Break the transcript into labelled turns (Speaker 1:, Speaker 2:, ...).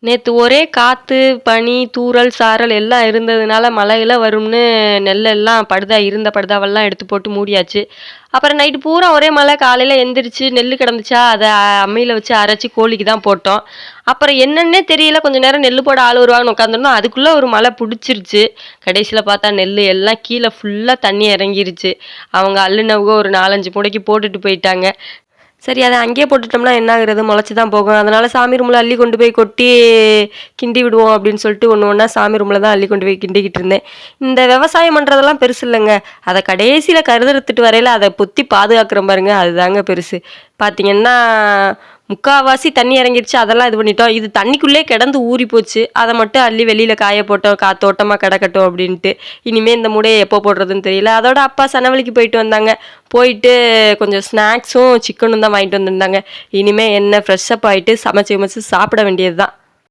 Speaker 1: நேத்து ஒரே காத்து, பனி, தூறல், சாரல் எல்லாம் இருந்ததுனால மழையெல்லாம் வரும்னு நெல்லெல்லாம் இருந்த படுதாவெல்லாம் எடுத்து போட்டு மூடியாச்சு. அப்புறம் நைட்டு பூரா ஒரே மழை. காலையில எந்திரிச்சு நெல்லு கிடந்துச்சா, அத அம்மியில வச்சு அரைச்சு கோழிக்கு தான் போட்டோம். அப்புறம் என்னன்னே தெரியல, கொஞ்ச நேரம் நெல்லு போட ஆள் வருவாங்கன்னு உட்காந்துருந்தோம். அதுக்குள்ள ஒரு மழை புடிச்சிருச்சு. கடைசியில பார்த்தா நெல்லு எல்லாம் கீழ ஃபுல்லா தண்ணி இறங்கிருச்சு. அவங்க அள்ளுனவங்க ஒரு 4, 5 மூடைக்கு போட்டுட்டு போயிட்டாங்க. சரி அத அங்கேயே போட்டுட்டோம்னா என்ன ஆகுறது? முளைச்சு தான் போகும். அதனால சாமி ரூம்ல அள்ளி கொண்டு போய் கொட்டி கிண்டி விடுவோம் அப்படின்னு சொல்லிட்டு ஒண்ணு ஒண்ணா சாமி ரூம்ல தான் அள்ளி கொண்டு போய் கிண்டிக்கிட்டு இருந்தேன். இந்த விவசாயம் பண்றதெல்லாம் பெருசு இல்லங்க. அத கடைசியில கருதறுத்துட்டு வரையில அத பொத்தி பாதுகாக்கிறோம் பாருங்க, அதுதாங்க பெருசு. பார்த்தீங்கன்னா, முக்காவாசி தண்ணி இறங்கிருச்சு. அதெல்லாம் இது பண்ணிட்டோம். இது தண்ணிக்குள்ளே கிடந்து ஊறி போச்சு. அத மட்டும் அள்ளி வெளியில காய போட்டோம். காத்தோட்டமா கிடக்கட்டும் அப்படின்ட்டு. இனிமே இந்த மூடைய எப்போ போடுறதுன்னு தெரியல. அதோட அப்பா சனவெளிக்கு போயிட்டு வந்தாங்க. போயிட்டு கொஞ்சம் ஸ்நாக்ஸும், சிக்கனும் தான் வாங்கிட்டு வந்திருந்தாங்க. இனிமே என்ன ஃப்ரெஷ் அப் ஆயிட்டு சமைச்சு கிமைச்சு சாப்பிட வேண்டியது தான்.